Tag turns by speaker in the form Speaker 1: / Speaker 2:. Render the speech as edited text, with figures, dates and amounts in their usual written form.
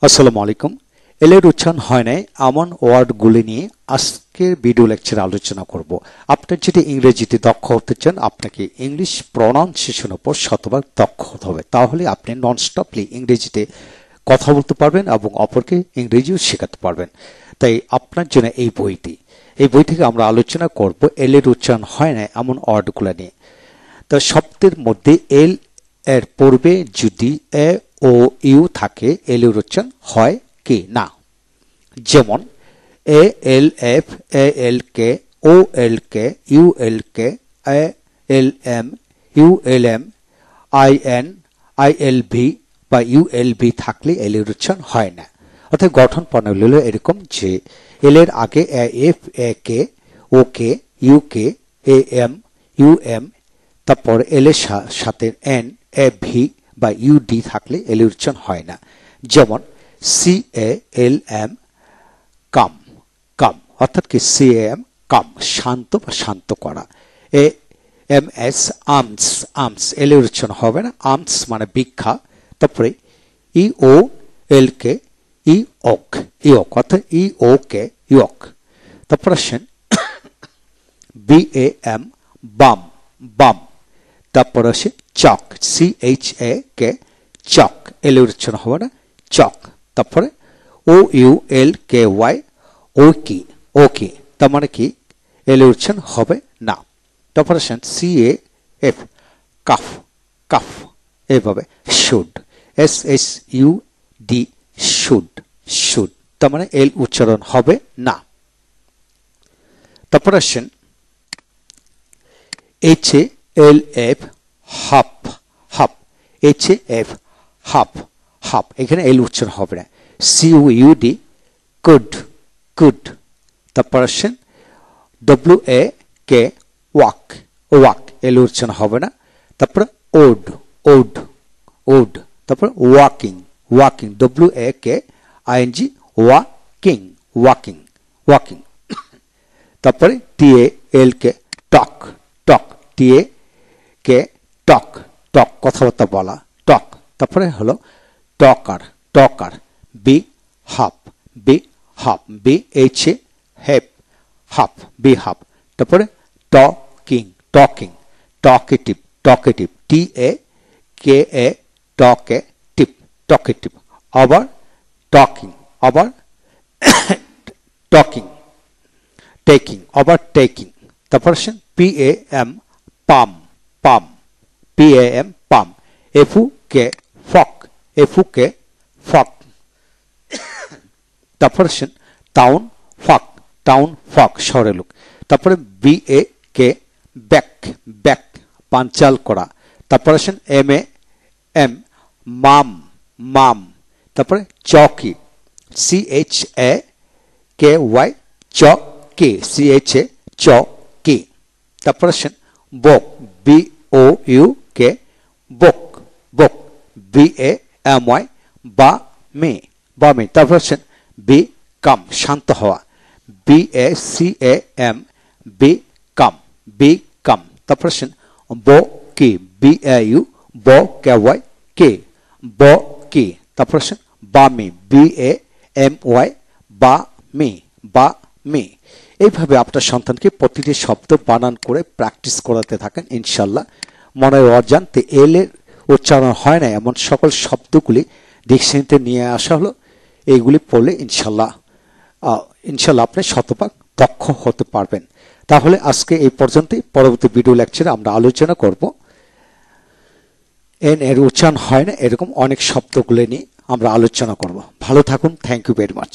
Speaker 1: আসসালামু আলাইকুম। এলের উচ্চারণ হয় নাই এমন ওয়ার্ডগুলি নিয়ে আজকের ভিডিও লেকচারে আলোচনা করব। আপনি যদি ইংরেজিতে দক্ষ হতে চান, আপনাকে ইংলিশ প্রনাউন্সিয়েশন উপর শতভাগ দক্ষ হতে হবে। তাহলে আপনি ননস্টপলি ইংরেজিতে কথা বলতে পারবেন এবং অপরকে ইংরেজিও শেখাতে পারবেন। তাই আপনার জন্য এই বই থেকে আমরা আলোচনা করব এলের উচ্চারণ হয় না এমন ওয়ার্ডগুলো নিয়ে। তো শব্দের মধ্যে এল এর পূর্বে যদি এ ও ইউ থাকে, এল এর উচ্চারণ হয় কি না। যেমন A L F, A L K, O L K, U L K, A L M, U L M, I N, I L V বা ইউ এল ভি থাকলে এল এর উচ্চারণ হয় না। অর্থাৎ গঠন প্রণালী হলো এরকম যে এল এর আগে A F, A K, O K, U K, A M, U M, তারপর এল এর সাথে এন, এ ভি বা ইউ ডি থাকলে এল এর উচ্চারণ হয় না। যেমন সি এ এল এম, কাম, কাম অর্থাৎ কি সি এম কাম, শান্ত বা শান্ত করা। A M S, arms, arms L এর উচ্চারণ হবে না, আর্মস মানে ভিক্ষা। তারপরে ই ও এল কে, ই ওক, ইয়ক অর্থাৎ ই ও কে, ইয়ক। তারপর আসেন বি এ এম, বাম, বাম। তারপর আসে চক, সি এইচ এ কে, চক এল এর উচ্চারণ হবে না, চক। তারপরে ও ইউ এল কে ওয়াই, ওকি, ওকি তার মানে কি এল এর উচ্চারণ হবে না। তারপর আসেন C A F, calf, calf এইভাবে। Should, S S U D, should, should তার মানে এল উচ্চারণ হবে না। তারপর আসেন H A L F, half, half, H A F, half, half এখানে এল উচ্চারণ হবে না। C U D, could, could. তারপর আসেন W A K, walk, walk L উচ্চারণ হবে না। তারপর ওড, ওড, ওড। তারপর walking, walking, W A K I N G, walking, walking, walking. তারপরে টি এ L K, talk, talk, T A কে টক, টক কথাবার্তা বলা, টক। তারপরে হলো talker, talker, behalf, behalf, B H A half, half, behalf. তারপরে talking, talking, talkative, talkative, T A K A talkative, talkative. আবার talking, আবার talking, taking, আবার taking. তারপর আসেন P A M, palm, palm, P A M, palm. F K folk, F K ফক। তারপর আসেন town, ফক, টাউন, ফক শহরের লোক। তারপরে B A K, back, back পাঞ্চাল করা। তারপর আসেন M A M, ma'am, ma'am. তারপরে chalky, C H A K Y, chalky, C H A chalky. তারপর আসেন বক, বি ও ইউ কে, বক, বক, বি এ এম ওয়াই, বা মে, বা মে। তারপর আসেন বি কাম, শান্ত হওয়া, B A C A M, be calm, be calm. তারপর আসেন ব কি, বি এ ইউ, ব কে ওয়াই কে, ব কি। তারপর আসেন বা মে, বি এ এম ওয়াই, বা মে, বা মে। এইভাবে আপনার সন্তানকে প্রতিটি শব্দ বানান করে প্র্যাকটিস করাতে থাকেন, ইনশাল্লাহ মনের অজান্তে এল এর উচ্চারণ হয় না এমন সকল শব্দগুলি ডিকশনারিতে নিয়ে আসা হলো। এইগুলি পড়লে ইনশাল্লাহ ইনশাল্লাহ আপনি শতভাগ দক্ষ হতে পারবেন। তাহলে আজকে এই পর্যন্তই। পরবর্তী ভিডিও লেকচারে আমরা আলোচনা করব এন এর উচ্চারণ হয় না এরকম অনেক শব্দগুলি নিয়ে আমরা আলোচনা করব। ভালো থাকুন, থ্যাংক ইউ ভেরি মাচ।